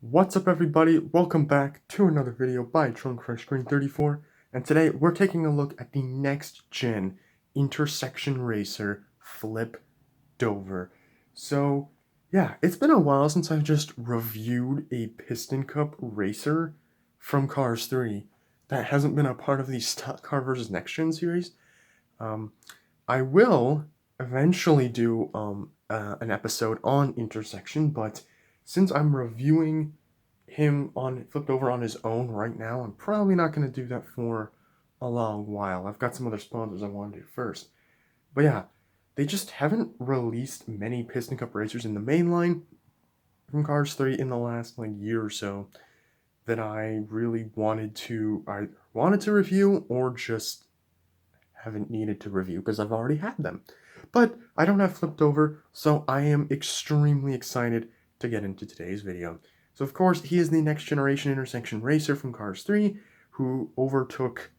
What's up everybody, welcome back to another video by TrunkFreshScreen34, and today we're taking a look at the next gen intersection racer Flip Dover. So yeah, it's been a while since I've just reviewed a Piston Cup racer from Cars 3 that hasn't been a part of the Stock Car vs. Next Gen series. I will eventually do an episode on intersection, but since I'm reviewing him on Flipped Over on his own right now, I'm probably not going to do that for a long while. I've got some other sponsors I want to do first. But yeah, they just haven't released many Piston Cup racers in the main line from Cars 3 in the last year or so that I really wanted to review or just haven't needed to review because I've already had them. But I don't have Flipped Over, so I am extremely excited to get into today's video. So of course, he is the next generation intersection racer from Cars 3, who overtook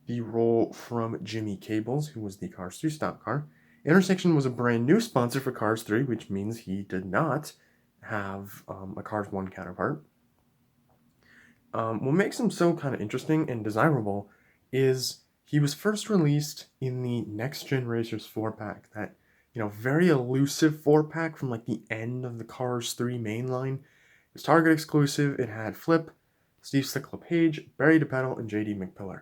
the role from Jimmy Cables, who was the Cars 3 stock car. Intersection was a brand new sponsor for Cars 3, which means he did not have a Cars 1 counterpart. What makes him so kind of interesting and desirable is he was first released in the Next Gen Racers 4-pack, that, very elusive 4-pack from the end of the Cars 3 mainline. It was Target exclusive. It had Flip, Steve Slick LePage, Barry DePedal, and JD McPillar,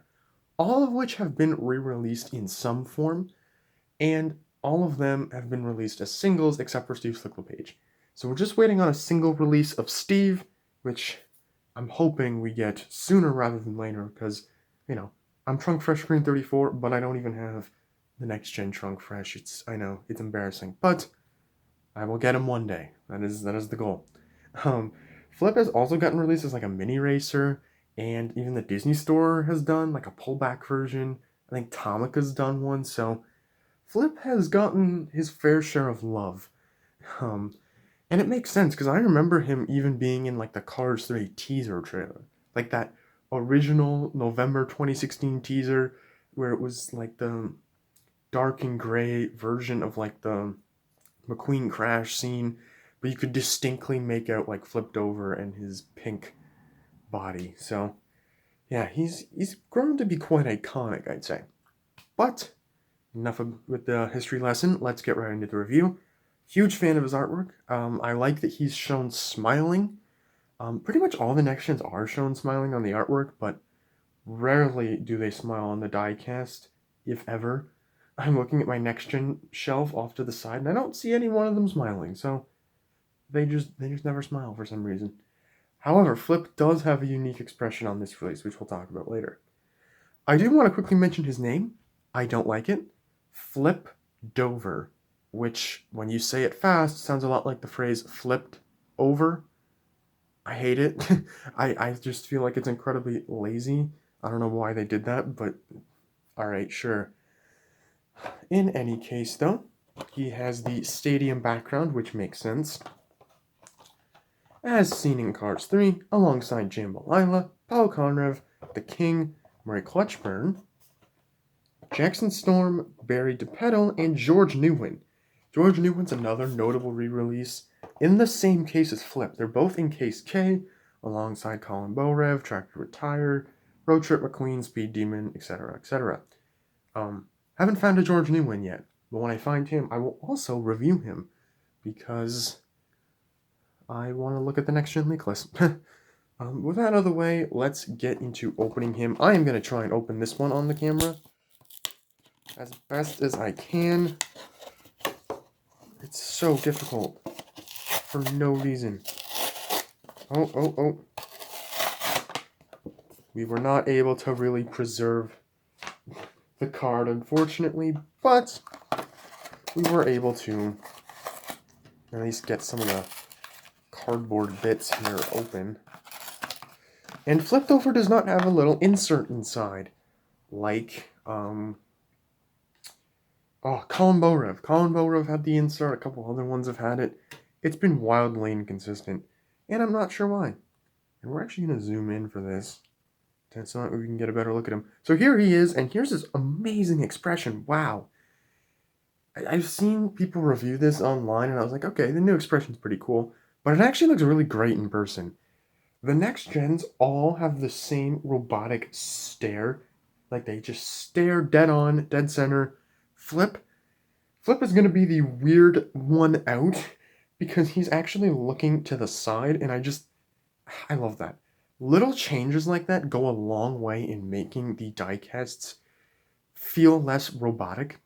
all of which have been re-released in some form, and all of them have been released as singles except for Steve Slick LePage. So we're just waiting on a single release of Steve, which I'm hoping we get sooner rather than later, because, I'm Trunk Fresh Green 34, but I don't even have the next gen Trunk Fresh. I know, it's embarrassing, but I will get him one day. That is the goal. Flip has also gotten released as a mini racer, and even the Disney Store has done a pullback version. I think Tomica's done one, so Flip has gotten his fair share of love. And it makes sense, because I remember him even being in the Cars 3 teaser trailer. That original November 2016 teaser where it was the dark and gray version of the McQueen crash scene, but you could distinctly make out Flipped Over and his pink body. So yeah, he's grown to be quite iconic, I'd say. But enough with the history lesson. Let's get right into the review. Huge fan of his artwork. I like that he's shown smiling. Pretty much all the next gens are shown smiling on the artwork, but rarely do they smile on the diecast, if ever. I'm looking at my next gen shelf off to the side, and I don't see any one of them smiling, so they just never smile for some reason. However, Flip does have a unique expression on this release, which we'll talk about later. I do want to quickly mention his name. I don't like it. Flip Dover, which, when you say it fast, sounds a lot like the phrase flipped over. I hate it. I just feel like it's incredibly lazy. I don't know why they did that, but alright, sure. In any case, though, he has the stadium background, which makes sense, as seen in Cars 3, alongside Jambalaya, Paul Conrev, The King, Murray Clutchburn, Jackson Storm, Barry DePedal, and George Newman. George Newman's another notable re-release in the same case as Flip. They're both in Case K, alongside Colin Borev, Tractor Retire, Road Trip McQueen, Speed Demon, etc., etc. Haven't found a George Newman yet, but when I find him, I will also review him, because I want to look at the next gen leak list. With that out of the way, let's get into opening him. I am going to try and open this one on the camera as best as I can. It's so difficult for no reason. Oh. We were not able to really preserve the card, unfortunately, but we were able to at least get some of the cardboard bits here open. And Flipped Over does not have a little insert inside, Colin Borev. Colin Borev had the insert, a couple other ones have had it. It's been wildly inconsistent, and I'm not sure why. And we're actually going to zoom in for this, so that we can get a better look at him. So here he is, and here's his amazing expression. Wow. I've seen people review this online, and I was like, okay, the new expression's pretty cool, but it actually looks really great in person. The next gens all have the same robotic stare. Like they just stare dead on, dead center. Flip. Flip is going to be the weird one out because he's actually looking to the side, and I love that. Little changes like that go a long way in making the diecasts feel less robotic.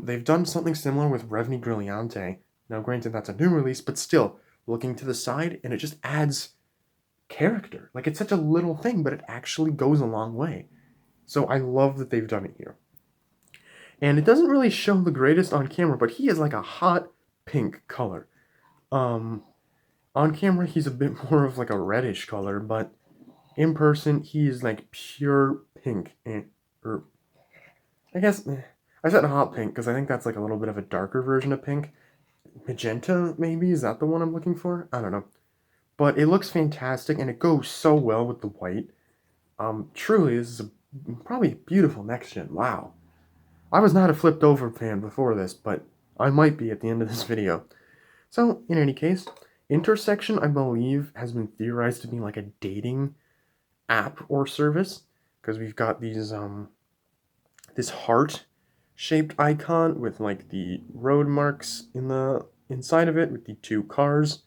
They've done something similar with Revni Grilliante. Now, granted, that's a new release, but still, looking to the side, and it just adds character. Like, it's such a little thing, but it actually goes a long way. So I love that they've done it here. And it doesn't really show the greatest on camera, but he is like a hot pink color. Um, on camera, he's a bit more of like a reddish color, but in person, he is like pure pink. Or, I guess, I said hot pink because I think that's like a little bit of a darker version of pink. Magenta, maybe? Is that the one I'm looking for? I don't know. But it looks fantastic, and it goes so well with the white. Truly, this is probably a beautiful next gen. Wow. I was not a flipped over fan before this, but I might be at the end of this video. So, in any case, Intersection, I believe, has been theorized to be like a dating app or service, because we've got these, this heart-shaped icon with like the road marks in the inside of it with the two cars.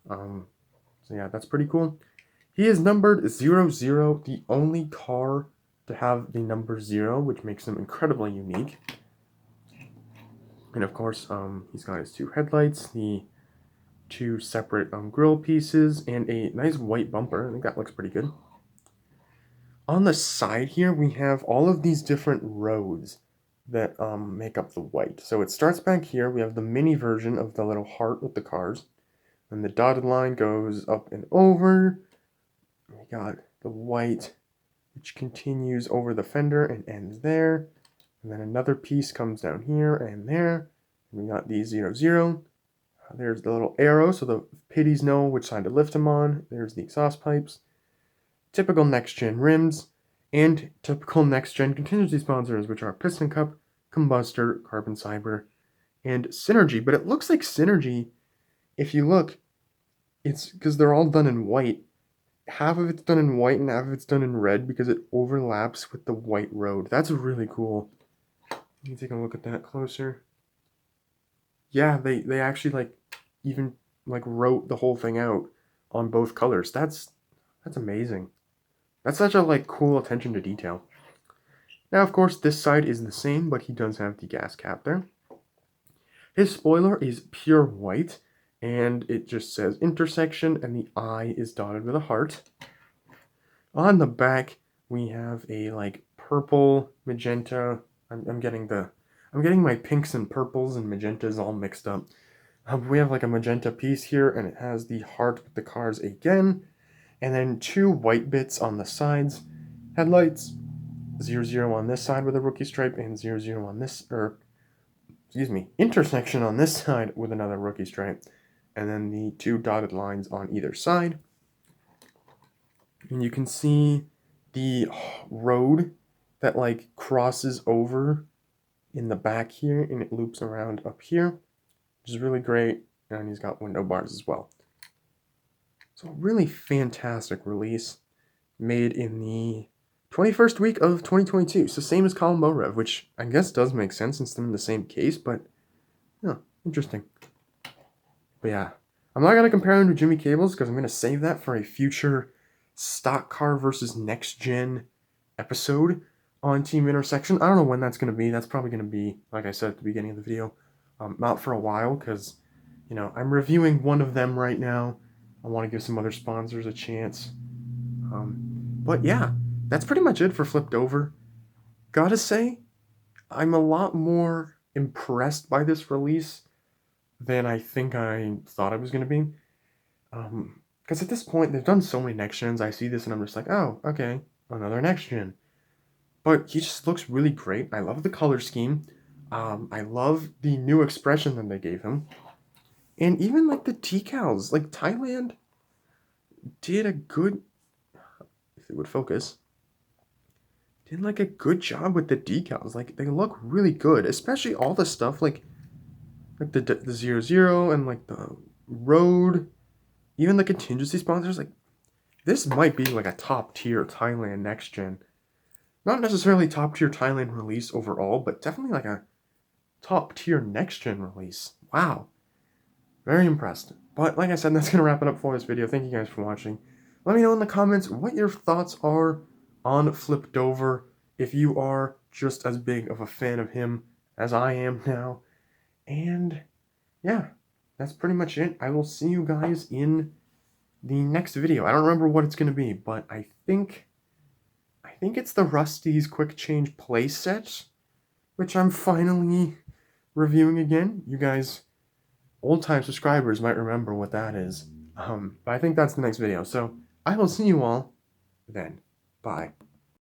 So yeah, that's pretty cool. He is numbered 00, the only car to have the number 0, which makes him incredibly unique. And of course, he's got his two headlights, the two separate grill pieces, and a nice white bumper. I think that looks pretty good. On the side here, we have all of these different roads that make up the white. So it starts back here. We have the mini version of the little heart with the cars. And the dotted line goes up and over. We got the white, which continues over the fender and ends there. And then another piece comes down here and there. And we got the 00. There's the little arrow, so the pitties know which side to lift them on. There's the exhaust pipes. Typical next-gen rims. And typical next-gen contingency sponsors, which are Piston Cup, Combustor, Carbon Fiber, and Synergy. But it looks like Synergy, if you look, it's because they're all done in white. Half of it's done in white and half of it's done in red because it overlaps with the white road. That's really cool. Let me take a look at that closer. Yeah, they actually like even like wrote the whole thing out on both colors. That's amazing. That's such a like cool attention to detail. Now, of course, this side is the same, but he does have the gas cap there. His spoiler is pure white, and it just says intersection, and the eye is dotted with a heart. On the back, we have a like purple, magenta. I'm getting my pinks and purples and magentas all mixed up. We have like a magenta piece here, and it has the heart with the cars again, and then two white bits on the sides. Headlights, 00 on this side with a rookie stripe, and 00 on this, or excuse me, intersection on this side with another rookie stripe. And then the two dotted lines on either side. And you can see the road that like crosses over in the back here, and it loops around up here, which is really great. And he's got window bars as well. So really fantastic release made in the 21st week of 2022. So same as Columbo Rev, which I guess does make sense since they're in the same case, but yeah, interesting. But yeah, I'm not going to compare him to Jimmy Cables because I'm going to save that for a future stock car versus next gen episode on Team Intersection. I don't know when that's going to be. That's probably going to be, like I said at the beginning of the video, out for a while because, you know, I'm reviewing one of them right now. I want to give some other sponsors a chance. But yeah, that's pretty much it for Flipped Over. Gotta say, I'm a lot more impressed by this release than I think I thought I was going to be. Because at this point, they've done so many next gens. I see this and I'm just like, oh, okay, another next gen. But he just looks really great. I love the color scheme. I love the new expression that they gave him. And even like the decals, like Thailand did a good, if it would focus, did like a good job with the decals. Like they look really good, especially all the stuff like the 00 and like the road, even the contingency sponsors. Like this might be like a top tier Thailand next gen. Not necessarily top tier Thailand release overall, but definitely like a top tier next gen release. Wow. Very impressed. But like I said, that's going to wrap it up for this video. Thank you guys for watching. Let me know in the comments what your thoughts are on Flip Dover. If you are just as big of a fan of him as I am now. And yeah, that's pretty much it. I will see you guys in the next video. I don't remember what it's going to be, but I think it's the Rusty's Quick Change playset, which I'm finally reviewing again. You guys, old-time subscribers, might remember what that is. But I think that's the next video. So I will see you all then. Bye.